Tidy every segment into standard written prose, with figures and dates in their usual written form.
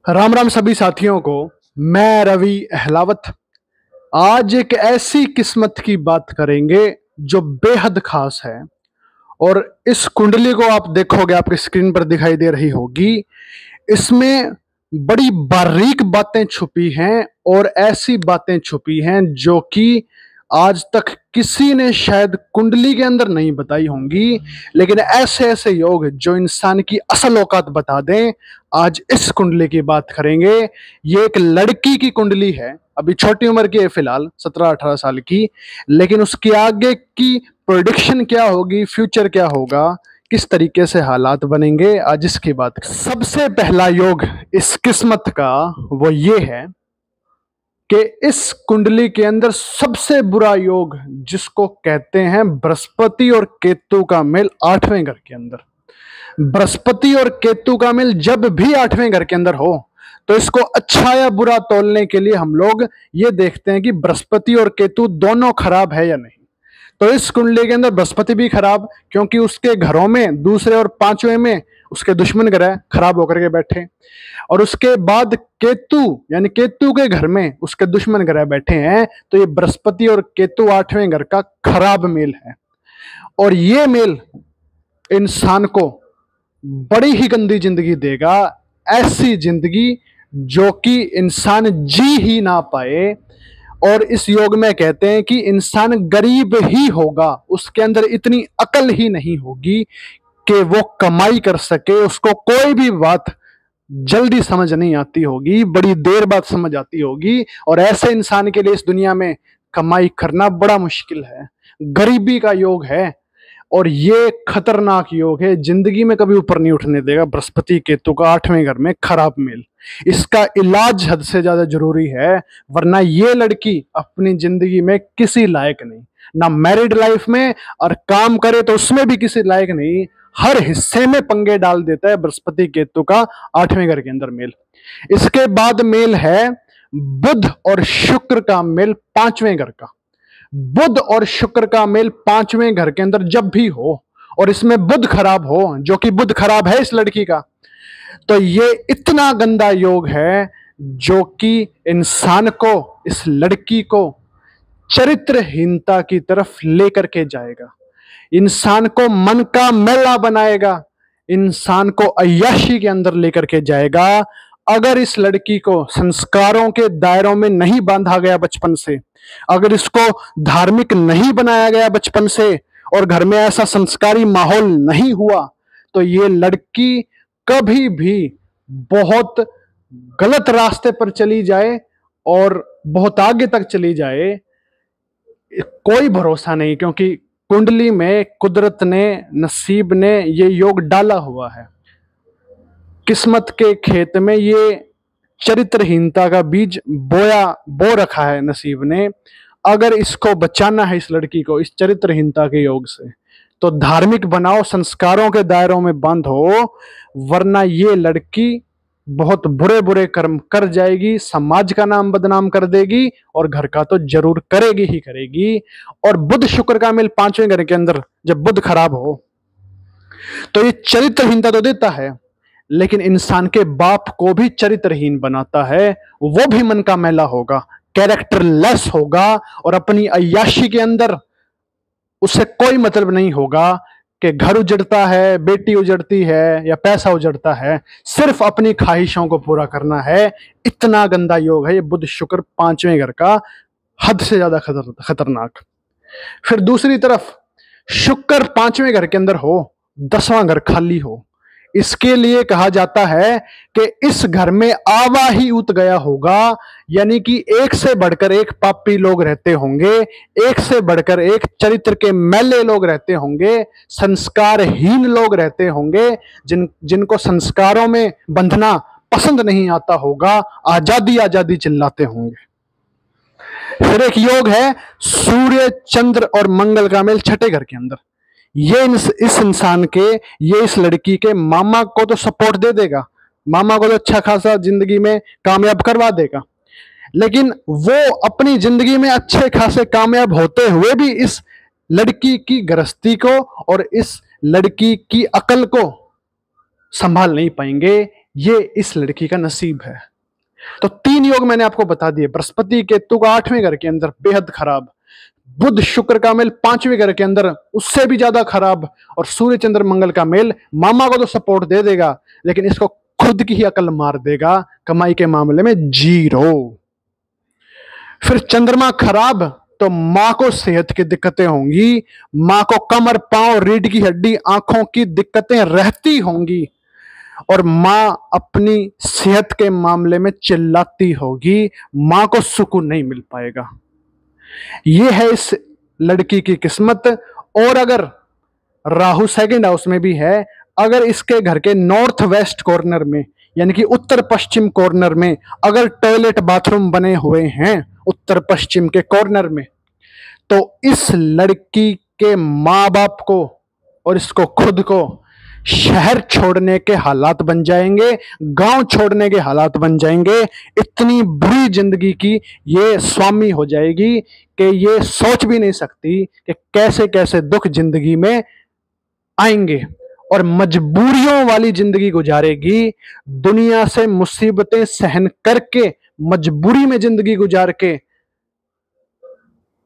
राम राम सभी साथियों को। मैं रवि अहलावत आज एक ऐसी किस्मत की बात करेंगे जो बेहद खास है। और इस कुंडली को आप देखोगे, आपकी स्क्रीन पर दिखाई दे रही होगी। इसमें बड़ी बारीक बातें छुपी हैं और ऐसी बातें छुपी हैं जो कि आज तक किसी ने शायद कुंडली के अंदर नहीं बताई होंगी। लेकिन ऐसे ऐसे योग जो इंसान की असल औकात बता दें, आज इस कुंडली की बात करेंगे। ये एक लड़की की कुंडली है, अभी छोटी उम्र की है, फिलहाल 17-18 साल की। लेकिन उसके आगे की प्रोडिक्शन क्या होगी, फ्यूचर क्या होगा, किस तरीके से हालात बनेंगे, आज इसकी बात। सबसे पहला योग इस किस्मत का वो ये है कि इस कुंडली के अंदर सबसे बुरा योग जिसको कहते हैं बृहस्पति और केतु का मेल 8वें घर के अंदर। बृहस्पति और केतु का मेल जब भी 8वें घर के अंदर हो तो इसको अच्छा या बुरा तोलने के लिए हम लोग ये देखते हैं कि बृहस्पति और केतु दोनों खराब है या नहीं। तो इस कुंडली के अंदर बृहस्पति भी खराब, क्योंकि उसके घरों में दूसरे और पांचवें में उसके दुश्मन ग्रह खराब होकर के बैठे। और उसके बाद केतु, यानी केतु के घर में उसके दुश्मन ग्रह बैठे हैं। तो ये बृहस्पति और केतु 8वें घर का खराब मेल है। और ये मेल इंसान को बड़ी ही गंदी जिंदगी देगा, ऐसी जिंदगी जो कि इंसान जी ही ना पाए। और इस योग में कहते हैं कि इंसान गरीब ही होगा, उसके अंदर इतनी अकल ही नहीं होगी कि वो कमाई कर सके। उसको कोई भी बात जल्दी समझ नहीं आती होगी, बड़ी देर बाद समझ आती होगी। और ऐसे इंसान के लिए इस दुनिया में कमाई करना बड़ा मुश्किल है, गरीबी का योग है। और ये खतरनाक योग है, जिंदगी में कभी ऊपर नहीं उठने देगा। बृहस्पति केतु का 8वें घर में खराब मेल, इसका इलाज हद से ज्यादा जरूरी है, वरना ये लड़की अपनी जिंदगी में किसी लायक नहीं, ना मैरिड लाइफ में, और काम करे तो उसमें भी किसी लायक नहीं। हर हिस्से में पंगे डाल देता है बृहस्पति केतु का 8वें घर के अंदर मेल। इसके बाद मेल है बुध और शुक्र का मेल 5वें घर का। बुध और शुक्र का मेल 5वें घर के अंदर जब भी हो और इसमें बुध खराब हो, जो कि बुध खराब है इस लड़की का, तो ये इतना गंदा योग है जो कि इंसान को, इस लड़की को चरित्रहीनता की तरफ लेकर के जाएगा, इंसान को मन का मैला बनाएगा, इंसान को अय्याशी के अंदर लेकर के जाएगा। अगर इस लड़की को संस्कारों के दायरों में नहीं बांधा गया बचपन से, अगर इसको धार्मिक नहीं बनाया गया बचपन से, और घर में ऐसा संस्कारी माहौल नहीं हुआ, तो ये लड़की कभी भी बहुत गलत रास्ते पर चली जाए और बहुत आगे तक चली जाए, कोई भरोसा नहीं। क्योंकि कुंडली में कुदरत ने, नसीब ने ये योग डाला हुआ है, किस्मत के खेत में ये चरित्रहीनता का बीज बो रखा है नसीब ने। अगर इसको बचाना है, इस लड़की को इस चरित्रहीनता के योग से, तो धार्मिक बनाओ, संस्कारों के दायरों में बंद हो, वरना ये लड़की बहुत बुरे बुरे कर्म कर जाएगी, समाज का नाम बदनाम कर देगी, और घर का तो जरूर करेगी ही करेगी। और बुध शुक्र का मेल 5वें घर के अंदर जब बुध खराब हो तो ये चरित्रहीनता तो देता है, लेकिन इंसान के बाप को भी चरित्रहीन बनाता है। वो भी मन का मैला होगा, कैरेक्टरलेस होगा, और अपनी अय्याशी के अंदर उससे कोई मतलब नहीं होगा कि घर उजड़ता है, बेटी उजड़ती है या पैसा उजड़ता है, सिर्फ अपनी ख्वाहिशों को पूरा करना है। इतना गंदा योग है ये बुध शुक्र 5वें घर का, हद से ज्यादा खतरनाक। फिर दूसरी तरफ शुक्र 5वें घर के अंदर हो, 10वां घर खाली हो, इसके लिए कहा जाता है कि इस घर में आवा ही उत गया होगा। यानी कि एक से बढ़कर एक पापी लोग रहते होंगे, एक से बढ़कर एक चरित्र के मैले लोग रहते होंगे, संस्कारहीन लोग रहते होंगे, जिनको संस्कारों में बंधना पसंद नहीं आता होगा, आजादी आजादी चिल्लाते होंगे। फिर एक योग है सूर्य चंद्र और मंगल का मेल 6ठे घर के अंदर। ये इस इंसान के, ये इस लड़की के मामा को तो सपोर्ट दे देगा, मामा को तो अच्छा खासा जिंदगी में कामयाब करवा देगा, लेकिन वो अपनी जिंदगी में अच्छे खासे कामयाब होते हुए भी इस लड़की की गृहस्थी को और इस लड़की की अकल को संभाल नहीं पाएंगे। ये इस लड़की का नसीब है। तो 3 योग मैंने आपको बता दिए। बृहस्पति केतु का 8वें घर के अंदर बेहद खराब, बुध शुक्र का मेल 5वें घर के अंदर उससे भी ज्यादा खराब, और सूर्य चंद्र मंगल का मेल मामा को तो सपोर्ट दे देगा, लेकिन इसको खुद की ही अकल मार देगा। कमाई के मामले में 0। फिर चंद्रमा खराब तो मां को सेहत की दिक्कतें होंगी, मां को कमर पांव रीढ़ की हड्डी आंखों की दिक्कतें रहती होंगी, और मां अपनी सेहत के मामले में चिल्लाती होगी, मां को सुकून नहीं मिल पाएगा। ये है इस लड़की की किस्मत। और अगर राहु 2nd हाउस में भी है, अगर इसके घर के नॉर्थ वेस्ट कॉर्नर में यानी कि उत्तर पश्चिम कॉर्नर में अगर टॉयलेट बाथरूम बने हुए हैं उत्तर पश्चिम के कॉर्नर में, तो इस लड़की के माँ बाप को और इसको खुद को शहर छोड़ने के हालात बन जाएंगे, गांव छोड़ने के हालात बन जाएंगे। इतनी बुरी जिंदगी की ये स्वामी हो जाएगी कि ये सोच भी नहीं सकती कि कैसे कैसे दुख जिंदगी में आएंगे, और मजबूरियों वाली जिंदगी गुजारेगी। दुनिया से मुसीबतें सहन करके मजबूरी में जिंदगी गुजार के,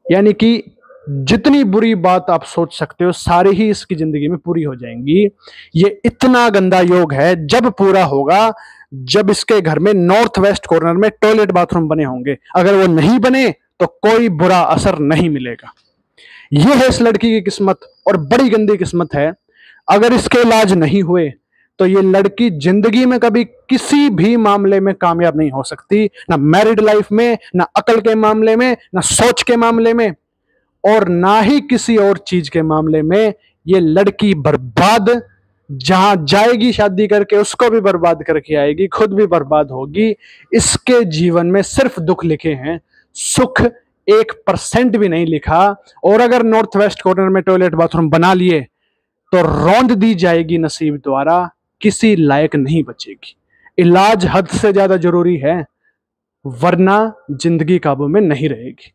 यानी कि जितनी बुरी बात आप सोच सकते हो सारी ही इसकी जिंदगी में पूरी हो जाएंगी। ये इतना गंदा योग है। जब पूरा होगा जब इसके घर में नॉर्थ वेस्ट कॉर्नर में टॉयलेट बाथरूम बने होंगे। अगर वो नहीं बने तो कोई बुरा असर नहीं मिलेगा। यह है इस लड़की की किस्मत, और बड़ी गंदी किस्मत है। अगर इसके इलाज नहीं हुए तो ये लड़की जिंदगी में कभी किसी भी मामले में कामयाब नहीं हो सकती, ना मैरिड लाइफ में, ना अकल के मामले में, ना सोच के मामले में, और ना ही किसी और चीज के मामले में। ये लड़की बर्बाद, जहां जाएगी शादी करके उसको भी बर्बाद करके आएगी, खुद भी बर्बाद होगी। इसके जीवन में सिर्फ दुख लिखे हैं, सुख 1% भी नहीं लिखा। और अगर नॉर्थ वेस्ट कॉर्नर में टॉयलेट बाथरूम बना लिए तो रौंद दी जाएगी नसीब द्वारा, किसी लायक नहीं बचेगी। इलाज हद से ज्यादा जरूरी है, वरना जिंदगी काबू में नहीं रहेगी।